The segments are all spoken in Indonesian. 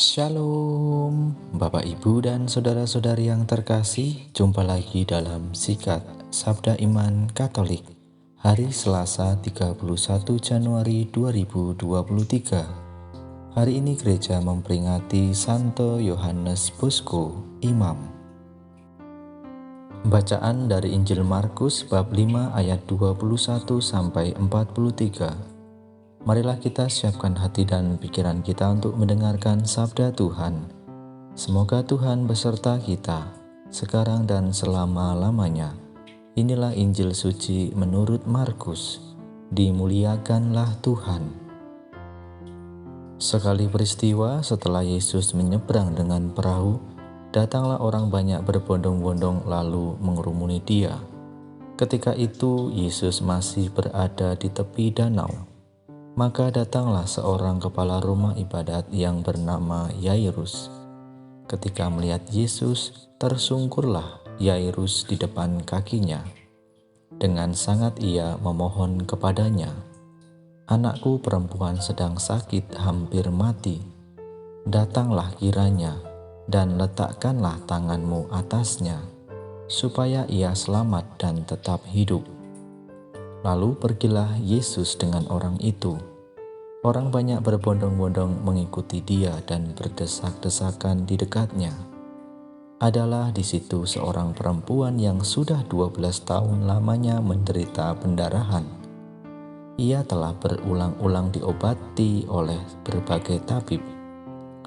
Shalom, Bapak Ibu dan saudara-saudari yang terkasih, jumpa lagi dalam Sikat Sabda Iman Katolik, hari Selasa 31 Januari 2023. Hari ini gereja memperingati Santo Yohanes Bosco, Imam. Bacaan dari Injil Markus bab 5 ayat 21 sampai 43. Marilah kita siapkan hati dan pikiran kita untuk mendengarkan sabda Tuhan. Semoga Tuhan beserta kita, sekarang dan selama-lamanya. Inilah Injil suci menurut Markus. Dimuliakanlah Tuhan. Sekali peristiwa setelah Yesus menyeberang dengan perahu, datanglah orang banyak berbondong-bondong lalu mengerumuni dia. Ketika itu Yesus masih berada di tepi danau. Maka datanglah seorang kepala rumah ibadat yang bernama Yairus. Ketika melihat Yesus, tersungkurlah Yairus di depan kakinya. Dengan sangat ia memohon kepadanya, "Anakku perempuan sedang sakit hampir mati. Datanglah kiranya dan letakkanlah tanganmu atasnya, supaya ia selamat dan tetap hidup." Lalu pergilah Yesus dengan orang itu. Orang banyak berbondong-bondong mengikuti dia dan berdesak-desakan di dekatnya. Adalah di situ seorang perempuan yang sudah 12 tahun lamanya menderita pendarahan. Ia telah berulang-ulang diobati oleh berbagai tabib,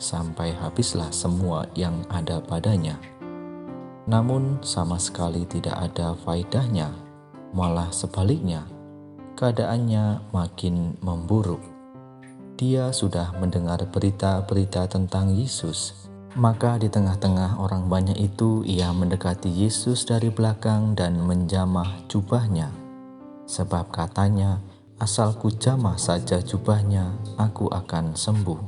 sampai habislah semua yang ada padanya. Namun sama sekali tidak ada faedahnya. Malah sebaliknya, keadaannya makin memburuk. Dia sudah mendengar berita-berita tentang Yesus. Maka di tengah-tengah orang banyak itu, ia mendekati Yesus dari belakang dan menjamah jubahnya. Sebab katanya, "Asal ku jamah saja jubahnya, aku akan sembuh."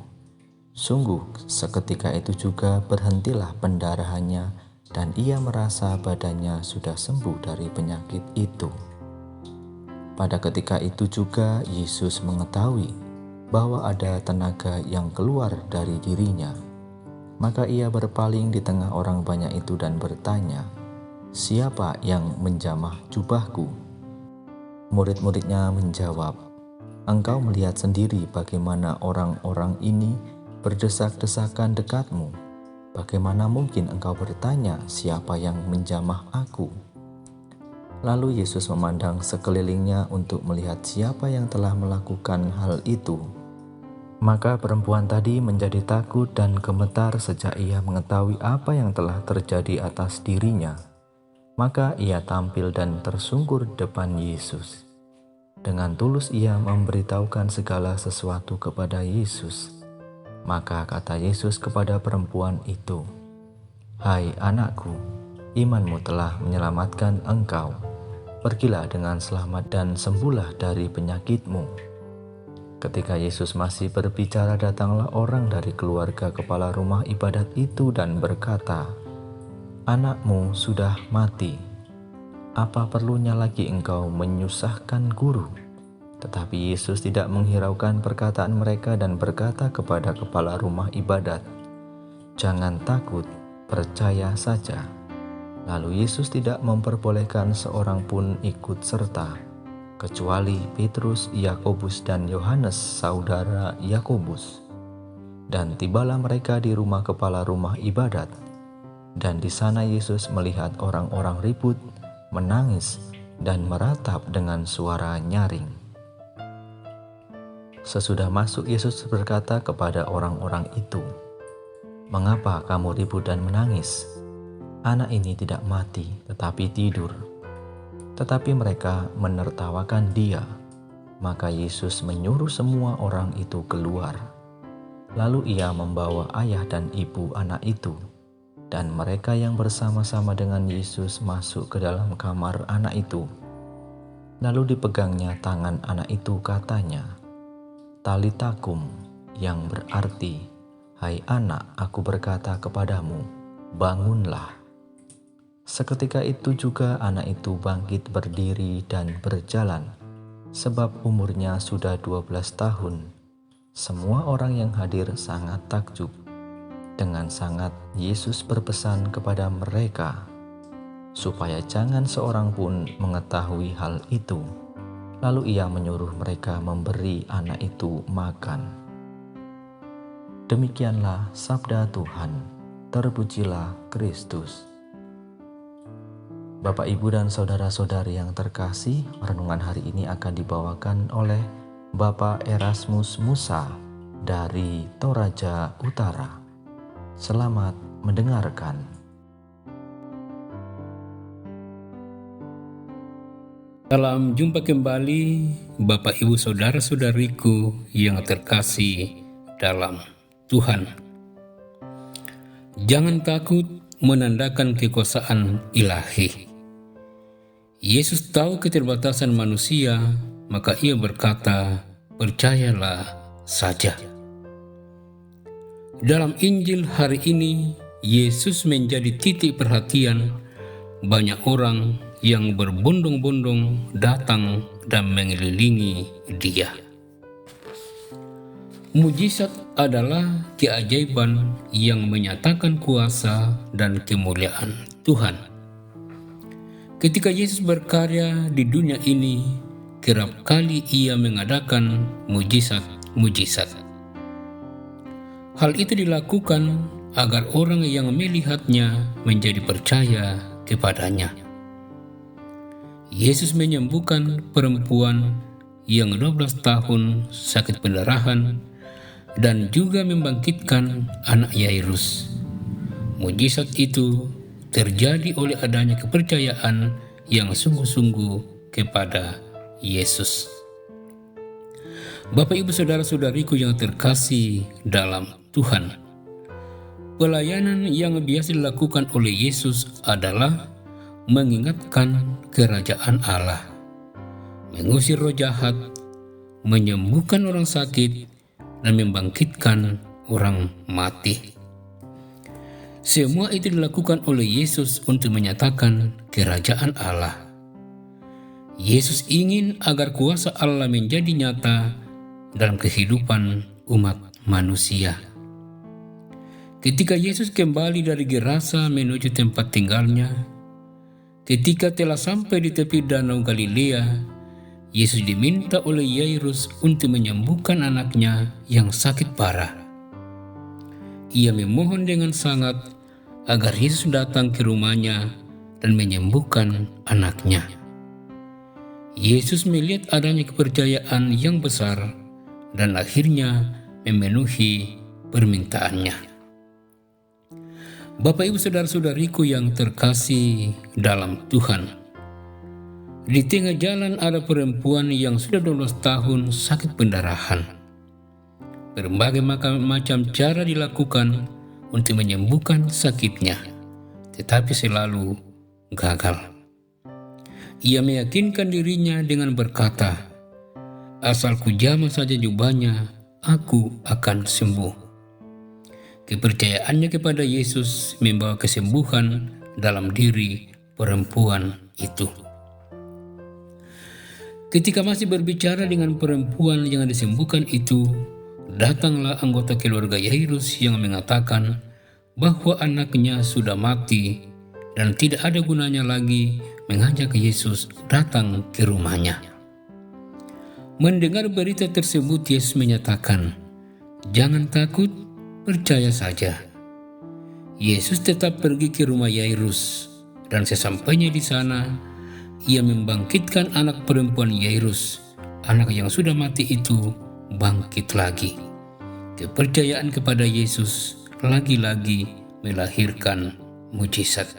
Sungguh, seketika itu juga berhentilah pendarahannya, dan ia merasa badannya sudah sembuh dari penyakit itu. Pada ketika itu juga Yesus mengetahui bahwa ada tenaga yang keluar dari dirinya. Maka ia berpaling di tengah orang banyak itu dan bertanya, "Siapa yang menjamah jubahku?" Murid-muridnya menjawab, "Engkau melihat sendiri bagaimana orang-orang ini berdesak-desakan dekatmu. Bagaimana mungkin engkau bertanya, siapa yang menjamah aku?" Lalu Yesus memandang sekelilingnya untuk melihat siapa yang telah melakukan hal itu. Maka perempuan tadi menjadi takut dan gemetar sejak ia mengetahui apa yang telah terjadi atas dirinya. Maka ia tampil dan tersungkur di depan Yesus. Dengan tulus ia memberitahukan segala sesuatu kepada Yesus. Maka kata Yesus kepada perempuan itu, "Hai anakku, imanmu telah menyelamatkan engkau. Pergilah dengan selamat dan sembuhlah dari penyakitmu." Ketika Yesus masih berbicara, datanglah orang dari keluarga kepala rumah ibadat itu dan berkata, "Anakmu sudah mati. Apa perlunya lagi engkau menyusahkan guru?" Tetapi Yesus tidak menghiraukan perkataan mereka dan berkata kepada kepala rumah ibadat, "Jangan takut, percaya saja." Lalu Yesus tidak memperbolehkan seorang pun ikut serta, kecuali Petrus, Yakobus, dan Yohanes, saudara Yakobus. Dan tibalah mereka di rumah kepala rumah ibadat. Dan di sana Yesus melihat orang-orang ribut, menangis, dan meratap dengan suara nyaring. Sesudah masuk, Yesus berkata kepada orang-orang itu, "Mengapa kamu ribut dan menangis? Anak ini tidak mati, tetapi tidur." Tetapi mereka menertawakan dia. Maka Yesus menyuruh semua orang itu keluar. Lalu ia membawa ayah dan ibu anak itu, dan mereka yang bersama-sama dengan Yesus masuk ke dalam kamar anak itu. Lalu dipegangnya tangan anak itu, katanya, "Talita kum," yang berarti, "Hai anak, aku berkata kepadamu, bangunlah." Seketika itu juga anak itu bangkit berdiri dan berjalan, sebab umurnya sudah 12 tahun. Semua orang yang hadir sangat takjub. Dengan sangat Yesus berpesan kepada mereka supaya jangan seorang pun mengetahui hal itu. Lalu ia menyuruh mereka memberi anak itu makan. Demikianlah sabda Tuhan. Terpujilah Kristus. Bapak, Ibu, dan saudara-saudari yang terkasih, renungan hari ini akan dibawakan oleh Bapak Erasmus Musa dari Toraja Utara. Selamat mendengarkan. Salam jumpa kembali Bapak Ibu saudara-saudariku yang terkasih dalam Tuhan. Jangan takut menandakan kekuasaan ilahi. Yesus tahu keterbatasan manusia, maka ia berkata, "Percayalah saja." Dalam Injil hari ini, Yesus menjadi titik perhatian banyak orang yang berbondong-bondong datang dan mengelilingi Dia. Mujizat adalah keajaiban yang menyatakan kuasa dan kemuliaan Tuhan. Ketika Yesus berkarya di dunia ini, kerap kali Ia mengadakan mujizat-mujizat. Hal itu dilakukan agar orang yang melihatnya menjadi percaya kepadanya. Yesus menyembuhkan perempuan yang 12 tahun sakit pendarahan dan juga membangkitkan anak Yairus. Mujizat itu terjadi oleh adanya kepercayaan yang sungguh-sungguh kepada Yesus. Bapak, Ibu, saudara-saudariku yang terkasih dalam Tuhan, pelayanan yang biasa dilakukan oleh Yesus adalah mengingatkan kerajaan Allah, mengusir roh jahat, menyembuhkan orang sakit, dan membangkitkan orang mati. Semua itu dilakukan oleh Yesus untuk menyatakan kerajaan Allah. Yesus ingin agar kuasa Allah menjadi nyata dalam kehidupan umat manusia. Ketika Yesus kembali dari Gerasa menuju tempat tinggalnya, ketika telah sampai di tepi Danau Galilea, Yesus diminta oleh Yairus untuk menyembuhkan anaknya yang sakit parah. Ia memohon dengan sangat agar Yesus datang ke rumahnya dan menyembuhkan anaknya. Yesus melihat adanya kepercayaan yang besar dan akhirnya memenuhi permintaannya. Bapak, Ibu, saudara-saudariku yang terkasih dalam Tuhan, di tengah jalan ada perempuan yang sudah 12 tahun sakit pendarahan. Berbagai macam cara dilakukan untuk menyembuhkan sakitnya, tetapi selalu gagal. Ia meyakinkan dirinya dengan berkata, "Asal ku jamah saja jubahnya, aku akan sembuh." Kepercayaannya kepada Yesus membawa kesembuhan dalam diri perempuan itu. Ketika masih berbicara dengan perempuan yang disembuhkan itu, datanglah anggota keluarga Yairus yang mengatakan bahwa anaknya sudah mati dan tidak ada gunanya lagi mengajak Yesus datang ke rumahnya. Mendengar berita tersebut, Yesus menyatakan, "Jangan takut, percaya saja." Yesus tetap pergi ke rumah Yairus, dan sesampainya di sana, ia membangkitkan anak perempuan Yairus. Anak yang sudah mati itu bangkit lagi. Kepercayaan kepada Yesus lagi-lagi melahirkan mujizat.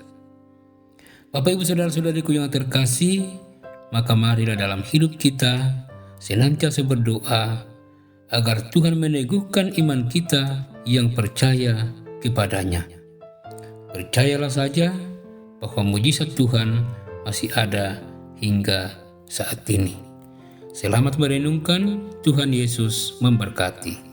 Bapak, Ibu, saudara-saudariku yang terkasih, maka marilah dalam hidup kita senantiasa berdoa agar Tuhan meneguhkan iman kita yang percaya kepadanya. Percayalah saja bahwa mujizat Tuhan masih ada hingga saat ini. Selamat merenungkan. Tuhan Yesus memberkati.